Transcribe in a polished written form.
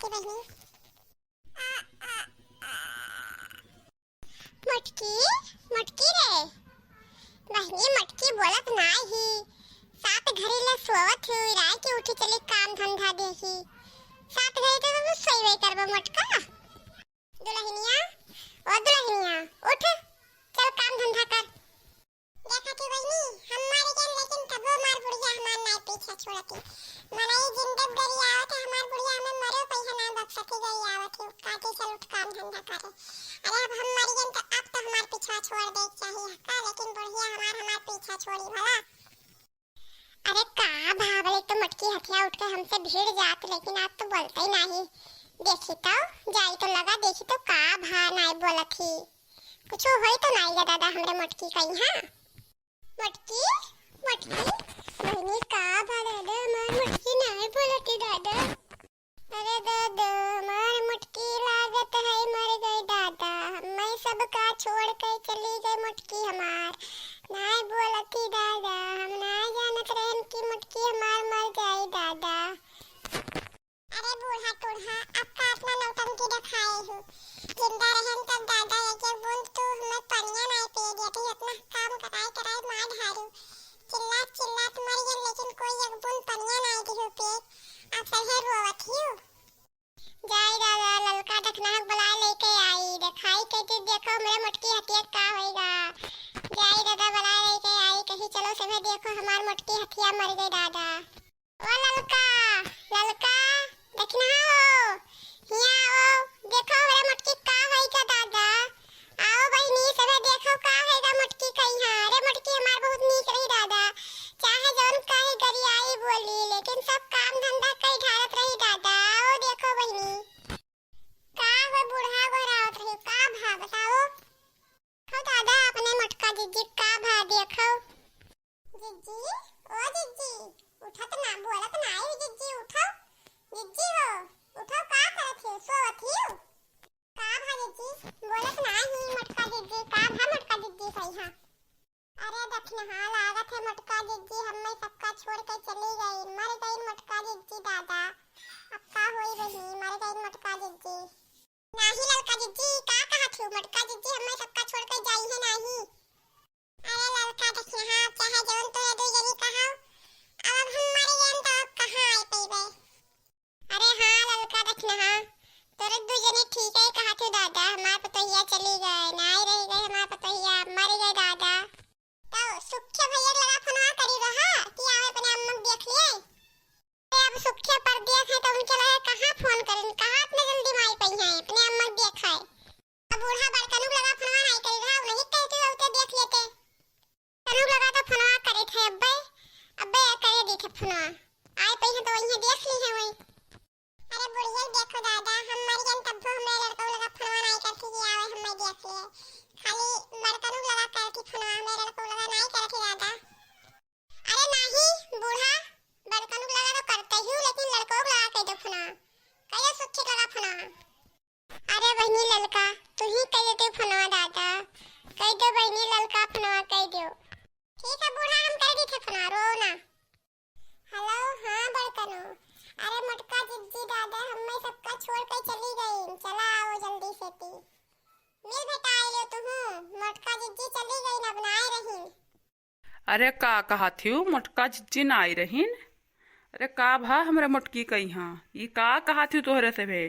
मोटकी बहनी। मोटकी मोटकी रे बहनी, मोटकी बोलत नाही। सात घरी ला सोवत हुई राय के उठी चली काम धंधा देखी। सात घरी तो तुम सोई करबो मोटका। दुल्हनिया ओ दुल्हनिया उठ, चल काम धंधा कर। देखा थी बहनी, हमारे जान लेकिन तबो मार बुढ़िया हमार नहीं पीछे छोड़ती। मनाई जिंदगी गरी आवत है हमार बुढ़िया, हमें मरो पैसा ना बख्श सके गई आवत है काटे चल उठ काम धंधा करे। अरे अब हम मर गए तो अब तो हमार पीछा छोड़ दे चाहिए का, लेकिन बुढ़िया हमार पीछा छोड़ी भला। अरे का भावले तो मटकी हथिया उठ के हमसे भीड़ जात, लेकिन आज तो बोलता ही नहीं। देखी तो जाई तो लगा, देखी तो का भा नहीं बोलत ही। कुछ होई तो नहीं गा दादा हमरे मटकी कहीं। हां मटकी मटकी बहनी का भा दादा मार मटकी नहीं बोलती दादा। अरे दादा मार मटकी लागत है मर गई दादा, मैं सब का छोड़ के चली गई मटकी हमार नहीं बोलती दादा। हम नहीं जानत रहन की मटकी हमार मर गई दादा। अरे बूढ़ा टूढ़ा अब का अपना नौटंकी दिखाए हो। जिंदा रहन तब दादा एक एक बूंद तू हमें पनिया नहीं पी देती, अपना काम कराए कराए मार ढारू। चिल्लात चिल्लात मर गई, लेकिन कोई एक बूंद पनिया नहीं दी पे। अब सहे रोवत ही जाई दादा ललका दखनाक बुला लेके आई। दिखाई कहती देखो मेरे मटकी हथिया का होएगा। जाई दादा बुला लेके आई, कहीं चलो सभी देखो हमार मटकी हथिया मर गई दादा। ओ ललका ललका देखना हो हिया आओ, देखो मेरे मटकी का होएगा दादा। आओ बहनी सभी देखो का होएगा मटकी कहीं। हां अरे मटकी हमार बहुत नीक रही दादा, चाहे जौन काहे गरी आई बोली, लेकिन सब काम धंधा कई ढारत रही दादा। आओ देखो बहनी का हो बूढ़ा गोरावत रही का भा बताओ। हो दादा अपने मटका जिज्जी का भा देखो। जिज्जी ओ जिज्जी उठत ना बोलत ना आई। जिज्जी उठो, जिज्जी हो उठो, का करत हो सोवत हो का भा जिज्जी बोलत ना ही मटका जिज्जी का भा मटका जिज्जी सही। हां अरे दखना हां लागत है मटका जिज्जी हमें सबका छोड़ के चली गई, मर गई मटका जिज्जी दादा। अब का होई रही मर गई मटका जिज्जी। नाही ललका जिज्जी का कहत हो, मटका जिज्जी हमें सबका छोड़ के जाई है नहीं। अरे ललका दखना हां चाहे जौन तो दो जनी कहां, अब हम मर गए तो कहां आई पेबे। अरे हां ललका दखना हां तोरे दो जनी ठीक है कहत हो दादा, हमार पतोहिया चली गए नहीं रह गए, हमार पतोहिया मर गए दादा। तो सुखे भैया लगा फोनवा करी रहा कि आवे अपने अम्मा देख लिए। अब सुखे पर देख है तो उनके लगे कहां फोन करें, कहां इतने जल्दी माई पई है अपने अम्मा देख है। अब बूढ़ा बड़कनु लगा फोनवा नहीं करी रहा, नहीं कहते होते देख लेते। तनु लगा तो फोनवा करे थे अब्बे अब्बे करे दी थे फोनवा आए पई है तो वही देख ली है वही। अरे बुढ़िया देखो दादा हम मर गए तब तो हमें लड़का लगा फोनवा नहीं करती कि आवे हमें देख लिए। खाली बड़कनु लगा करती फोनवा हमें लड़का लगा नहीं करती दादा। अरे नहीं बूढ़ा बड़कनु लगा तो करते ही, लेकिन लड़कों को लगा के दो फोनवा कहियो सुच्छी लगा फोनवा। अरे बहनी ललका तू ही कह देते फोनवा दादा, कह दो बहनी ललका फोनवा कह दो। ठीक है बूढ़ा हम कर दी थे फोनवा रो ना। हेलो हां बड़कनु। अरे मटका जिज्जी दादा हमें सबका छोड़ के चली गई, चला आओ जल्दी से ती मिल बेटा आई लो तू। मटका जिज्जी चली गई ना बनाए रही। अरे का कहा थी मटका जिज्जी ना आई रहीन। अरे का भा हमरे मटकी कही। हाँ ये का कहा थी तोहरे से भे